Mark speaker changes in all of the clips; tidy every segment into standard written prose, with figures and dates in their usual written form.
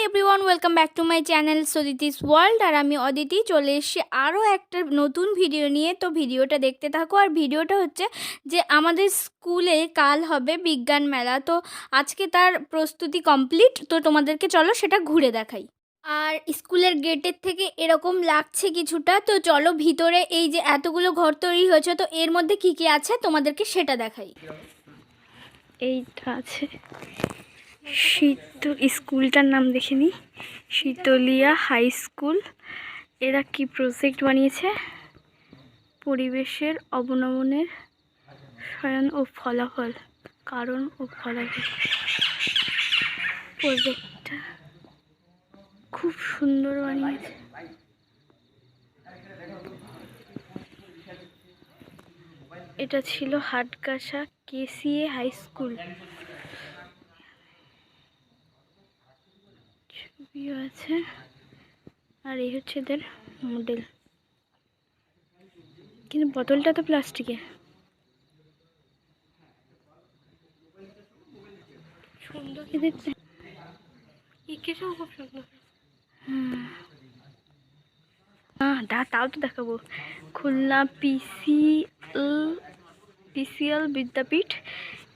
Speaker 1: Everyone, welcome back to my channel সদিতিস world. আর আমি অদিতি চলে এসেছি আরও একটা নতুন ভিডিও নিয়ে। তো ভিডিওটা দেখতে থাকো। আর ভিডিওটা হচ্ছে যে আমাদের স্কুলে কাল হবে বিজ্ঞান মেলা, তো আজকে তার প্রস্তুতি কমপ্লিট। তো তোমাদেরকে চলো সেটা ঘুরে দেখাই। আর স্কুলের গেটের থেকে এরকম লাগছে কিছুটা। তো চলো ভিতরে এই যে এতগুলো ঘর তৈরি হয়েছে, তো এর মধ্যে কী কী আছে তোমাদেরকে সেটা দেখাই। এইটা আছে স্কুলটার নাম দেখে নি, শীতলিয়া হাই স্কুল। এরা কি প্রজেক্ট বানিয়েছে, পরিবেশের অবনমনের সয়ন ও ফলাফল, কারণ ও ফলাফল। প্রজেক্টটা খুব সুন্দর বানিয়েছে। এটা ছিল হাটগাসা কেসিএ হাই স্কুল। ছবিও আছে। আর এই হচ্ছে এদের মডেল, কিন্তু বোতলটা তো প্লাস্টিকের। সুন্দর কি দেখতে, খুব সুন্দর। তাও তো দেখাবো। খুলনা পিসিএল বিদ্যাপীঠ,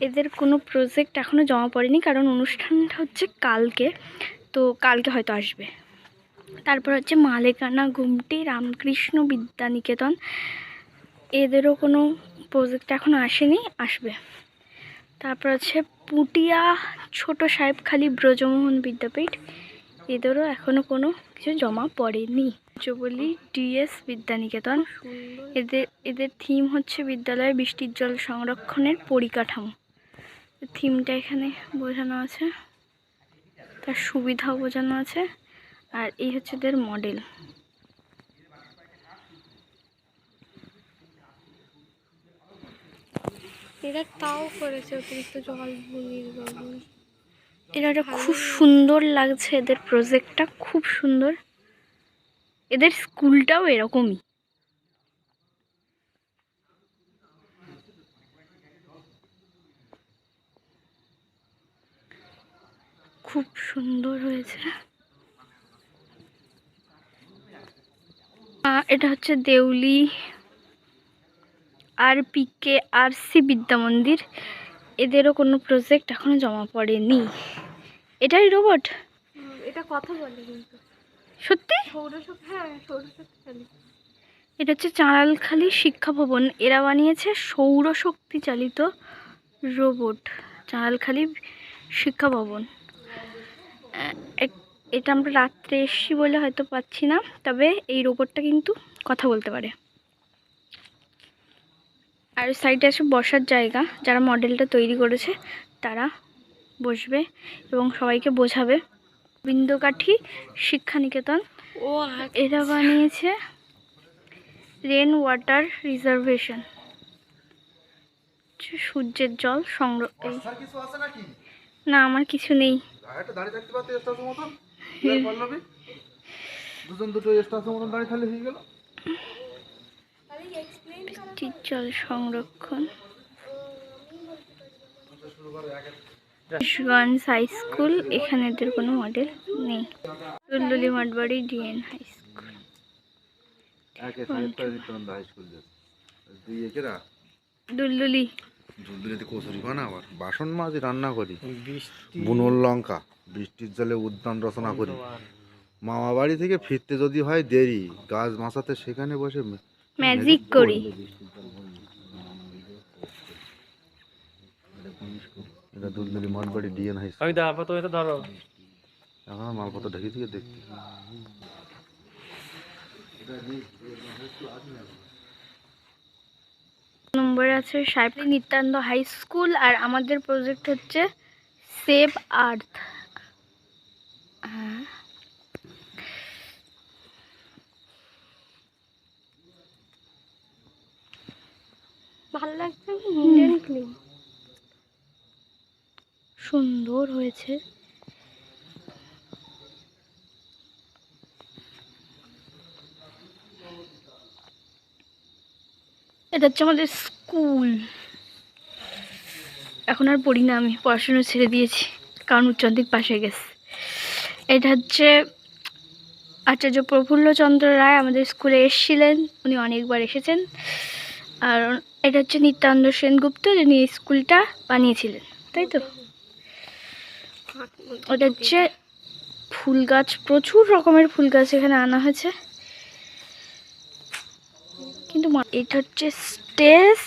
Speaker 1: এদের কোনো প্রজেক্ট এখনও জমা পড়েনি, কারণ অনুষ্ঠানটা হচ্ছে কালকে, তো কালকে হয়তো আসবে। তারপর হচ্ছে মালেকানা গুমটি রামকৃষ্ণ বিদ্যানিকেতন, এদেরও কোনো প্রজেক্ট এখনও আসেনি, আসবে। তারপর হচ্ছে পুটিয়া ছোট সাহেবখালী ব্রজমোহন বিদ্যাপীঠ, এদেরও এখনও কোনো কিছু জমা পড়েনি। বলি ডিএস বিদ্যানিকেতন, এদের থিম হচ্ছে বিদ্যালয়ে বৃষ্টির জল সংরক্ষণের পরিকাঠামো। থিমটা এখানে বোঝানো আছে, তার সুবিধাও বোঝানো আছে। আর এই হচ্ছে এদের মডেল।
Speaker 2: এরা তাও করেছে অতিরিক্ত জল
Speaker 1: এটা খুব সুন্দর লাগছে, এদের প্রজেক্টটা খুব সুন্দর। এদের স্কুলটাও এরকমই। খুব সুন্দর হয়েছে। এটা হচ্ছে দেউলি RPKRC বিদ্যা মন্দির, এদেরও কোনো প্রজেক্ট এখনো জমা পড়েনি। এটাই রোবট,
Speaker 2: এটা কথা বলে কিন্তু
Speaker 1: সত্যি। এটা হচ্ছে চাঁড়ালখালী শিক্ষা ভবন, এরা বানিয়েছে সৌরশক্তি চালিত রোবট। চাঁড়ালখালী শিক্ষা ভবন, এটা আমরা রাত্রে এসছি বলে হয়তো পাচ্ছি না, তবে এই রোবটটা কিন্তু কথা বলতে পারে। আর সাইডে আছে বসার জায়গা, যারা মডেলটা তৈরি করেছে তারা বসবে এবং সবাইকে বোঝাবে। গোবিন্দকাঠি শিক্ষানিকেতন, এরা বানিয়েছে রেন ওয়াটার রিজার্ভেশন, সূর্যের জল সংরক্ষণ। না, আমার কিছু নেই। বৃষ্টির জল সংরক্ষণ, কিশোরগঞ্জ হাই স্কুল, এখানে এদের কোনো মডেল নেই। Dulduli Mathbari DN high school. Dulduli
Speaker 3: কচুরি বানা আবার বাসন মাঝে রান্না করি, বুনোর লঙ্কা, বৃষ্টির জলে উদ্যান রচনা করি, মামা বাড়ি থেকে ফিরতে যদি হয় দেরি, গাছ মাছাতে সেখানে বসে
Speaker 1: ম্যাজিক করি।
Speaker 3: এটা Dulduli Mathbari DN high school. এখন মালপত্র ঢেকে থেকে দেখতে।
Speaker 1: নম্বরে আছে সাহেবলী নিত্যানন্দ হাই স্কুল। আর আমাদের প্রজেক্ট হচ্ছে সেভ আর্থ।
Speaker 2: ভালো লাগছে,
Speaker 1: সুন্দর হয়েছে। এটা হচ্ছে আমাদের স্কুল। এখন আর পড়ি না, আমি পড়াশোনা ছেড়ে দিয়েছি, কারণ উচ্চ মাধ্যমিক পাশ হয়ে গেছে। এটা হচ্ছে আচার্য প্রফুল্লচন্দ্র রায় আমাদের স্কুলে এসেছিলেন, উনি অনেকবার এসেছেন। আর এটা হচ্ছে নিত্যানন্দ সেনগুপ্ত, যিনি এই স্কুলটা বানিয়েছিলেন, তাই তো। ওটা হচ্ছে ফুল গাছ, প্রচুর রকমের ফুল গাছ এখানে আনা হয়েছে। কিন্তু এটা হচ্ছে স্টেজ,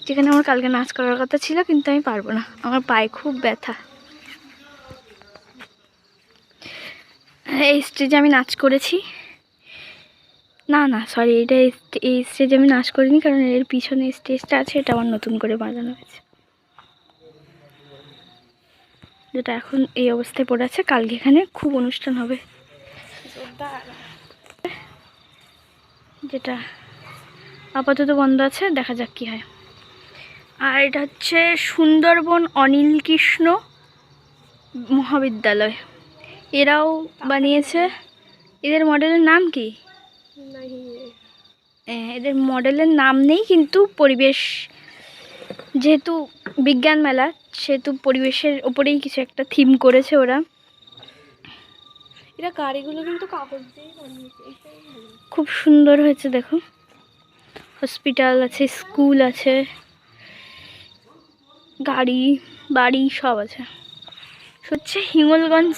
Speaker 1: যেখানে আমার কালকে নাচ করার কথা ছিল, কিন্তু আমি পারবো না, আমার পায়ে খুব ব্যথা। এই স্টেজে আমি নাচ করেছি, না সরি, এটা এই স্টেজে আমি নাচ করিনি, কারণ এর পিছনে স্টেজটা আছে, এটা আমার নতুন করে বানানো হয়েছে, যেটা এখন এই অবস্থায় পড়ে আছে। কালকে এখানে খুব অনুষ্ঠান হবে, যেটা আপাতত বন্ধ আছে, দেখা যাক কি হয়। আর এটা হচ্ছে সুন্দরবন অনিল কৃষ্ণ মহাবিদ্যালয়, এরাও বানিয়েছে। এদের মডেলের নাম কি? এদের মডেলের নাম নেই, কিন্তু পরিবেশ, যেহেতু বিজ্ঞান মেলা, সেহেতু পরিবেশের ওপরেই কিছু একটা থিম করেছে ওরা।
Speaker 2: এটা গাড়িগুলো কিন্তু কাগজ দিয়ে বানিয়েছে,
Speaker 1: খুব সুন্দর হয়েছে, দেখো। হসপিটাল আছে, স্কুল আছে, গাড়ি বাড়ি সব আছে। হচ্ছে হিঙ্গলগঞ্জ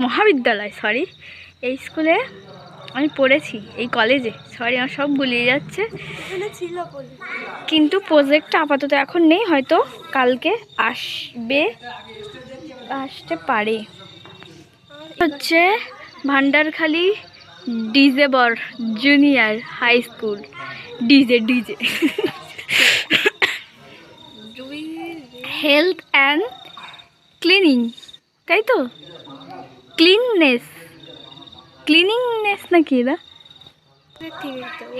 Speaker 1: মহাবিদ্যালয়, সরি, এই স্কুলে আমি পড়েছি, এই কলেজে, সরি আমার সব গুলিয়ে যাচ্ছে।
Speaker 2: এখানে ছিল
Speaker 1: কিন্তু প্রজেক্টটা আপাতত এখন নেই, হয়তো কালকে আসতে পারে। হচ্ছে ভান্ডারখালী ডিজেবর জুনিয়র হাই স্কুল, ডিজে হেলথ অ্যান্ড ক্লিনিং, তাই তো, ক্লিনিংনেস নাকি না,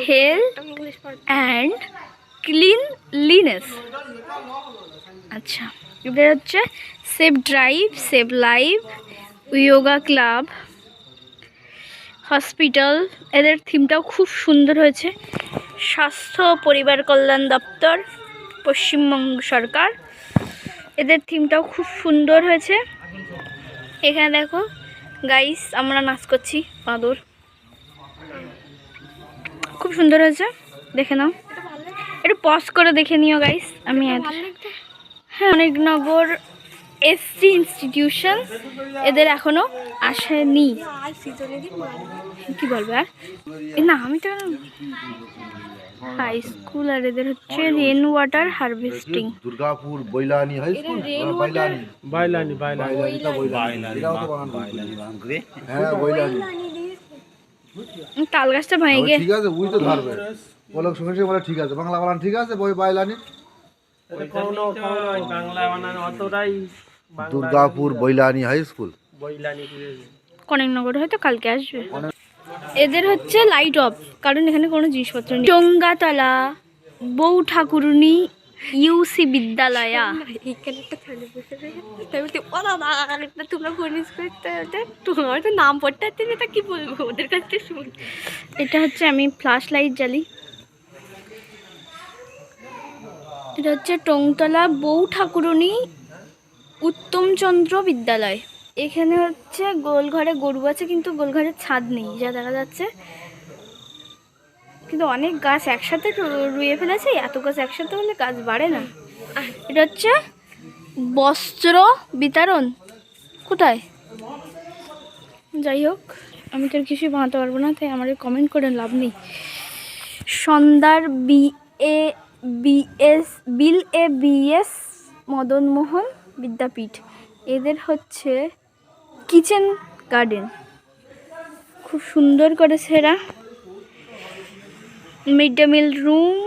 Speaker 1: হেলথ অ্যান্ড ক্লিনলিনেস। আচ্ছা, এবার হচ্ছে save drive, save live, yoga club, hospital, এদের থিমটাও খুব সুন্দর হয়েছে। স্বাস্থ্য পরিবার কল্যাণ দপ্তর, পশ্চিমবঙ্গ সরকার, এদের থিমটাও খুব সুন্দর হয়েছে। এখানে দেখো গাইস, আমরা নাচ করছি বাঁদর, খুব সুন্দর হয়েছে, দেখে নাও, একটু পজ করে দেখে নিও গাইস। আমি হ্যাঁ, অনেকনগর এসসি ইনস্টিটিউশন, এদের এখনো আসেনি, কি বলবে আর না, আমি তো হাই স্কুল। আর এদের হচ্ছে rain water harvesting,
Speaker 3: Durgapur Boilani high school, হ্যাঁ বৈলানি।
Speaker 1: তাল গাছটা ভেঙে গিয়ে,
Speaker 3: ঠিক আছে, বুঝতে ধরবে, বলো শুনেছি, বলে ঠিক আছে, বাংলা বানান ঠিক আছে, বাইলানি, দুর্গাপুর বৈলানি হাই স্কুল,
Speaker 1: কনেকনগর হয়তো কালকে আসবে। এদের হচ্ছে লাইট অফ, কারণ এখানে কোনো জিনিসপত্র নেই। চঙ্গাতলা বউ ঠাকুরুনি ইউসি বিদ্যালয়া,
Speaker 2: এখানে একটা ছেলে বসে রয়েছে, ও দাদা তোমরা গণেশ করতে, তোমার তো নাম পড়তে হচ্ছে না, তা কি বলবো ওদের কাছ থেকে শুন।
Speaker 1: এটা হচ্ছে আমি ফ্ল্যাশ লাইট জ্বালি। এটা হচ্ছে টংতলা বউ ঠাকুরুনি উত্তমচন্দ্র বিদ্যালয়। এখানে হচ্ছে গোলঘরে গরু আছে, কিন্তু গোলঘরের ছাদ নেই, যা দেখা যাচ্ছে। কিন্তু অনেক গাছ একসাথে রুয়ে ফেলেছে, এত গাছ একসাথে হলে গাছ বাড়ে না। এটা হচ্ছে বস্ত্র বিতরণ, কোথায়, যাই হোক, আমি তো আর কিছুই বানাতে পারবো না, তাই আমার কমেন্ট করে লাভ নেই। সন্ধ্যার বিএস মদনমোহন বিদ্যাপীঠ, এদের হচ্ছে কিচেন গার্ডেন, খুব সুন্দর করেছে এরা। মিড ডে মিল রুম,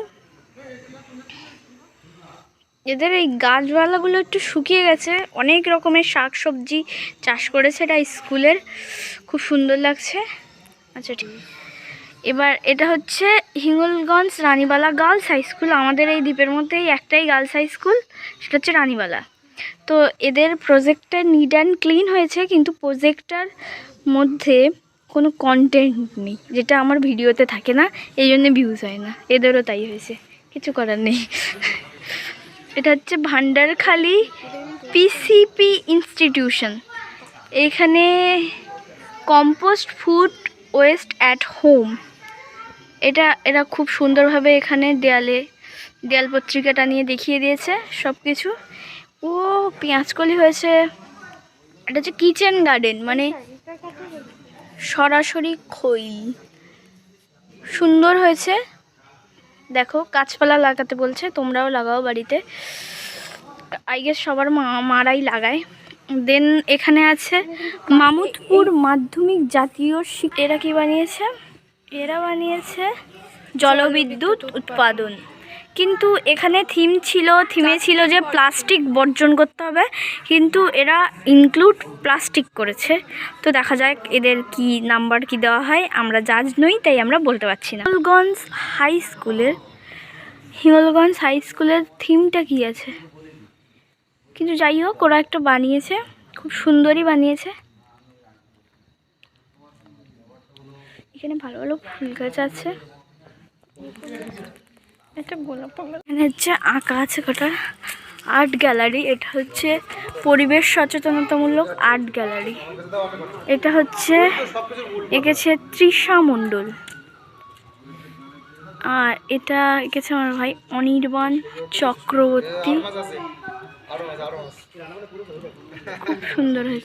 Speaker 1: এদের এই গাছপালাগুলো একটু শুকিয়ে গেছে, অনেক রকমের শাক সবজি চাষ করেছে এটা স্কুলের, খুব সুন্দর লাগছে। আচ্ছা ঠিক, এবার এটা হচ্ছে Hingalganj Ranibala girls high school, আমাদের এই দ্বীপের মধ্যেই একটাই গার্লস হাই স্কুল, সেটা হচ্ছে রানীবালা। তো এদের প্রজেক্টটা নিট অ্যান্ড ক্লিন হয়েছে, কিন্তু প্রজেক্টটার মধ্যে কোনো কন্টেন্ট নেই, যেটা আমার ভিডিওতে থাকে না, এই জন্য ভিউজ হয় না, এদেরও তাই হয়েছে, কিছু করার নেই। এটা হচ্ছে ভান্ডারখালী পিসিপি ইনস্টিটিউশন, এখানে compost food waste at home, এরা খুব সুন্দরভাবে এখানে দেয়াল পত্রিকাটা নিয়ে দেখিয়ে দিয়েছে সব কিছু। ও পেঁয়াজকলি হয়েছে, এটা হচ্ছে কিচেন গার্ডেন, মানে সরাসরি খই, সুন্দর হয়েছে। দেখো গাছপালা লাগাতে বলছে, তোমরাও লাগাও বাড়িতে, আই গেস সবার মারাই লাগায়। দেন এখানে আছে মামুদপুর মাধ্যমিক জাতীয় এরা কি বানিয়েছে, এরা বানিয়েছে জলবিদ্যুৎ উৎপাদন। কিন্তু এখানে থিমে ছিল যে প্লাস্টিক বর্জন করতে হবে, কিন্তু এরা ইনক্লুড প্লাস্টিক করেছে। তো দেখা যাক এদের কি নাম্বার কি দেওয়া হয়, আমরা জাজ নই তাই আমরা বলতে পারছি না। হিঙ্গলগঞ্জ হাই স্কুলের থিমটা কি আছে, কিন্তু যাই হোক ওরা একটা বানিয়েছে, খুব সুন্দরই বানিয়েছে। এখানে ভালো ভালো ফুল গাছ আছে, একটা গোলাপ, এখানে হচ্ছে আঁকা আছে কটা। আর্ট গ্যালারি, এটা হচ্ছে পরিবেশ সচেতনতামূলক আর্ট গ্যালারি। এটা হচ্ছে এঁকেছে তৃষা মণ্ডল, আর এটা এঁকেছে আমার ভাই অনির্বাণ চক্রবর্তী। খুব সুন্দর হয়েছে।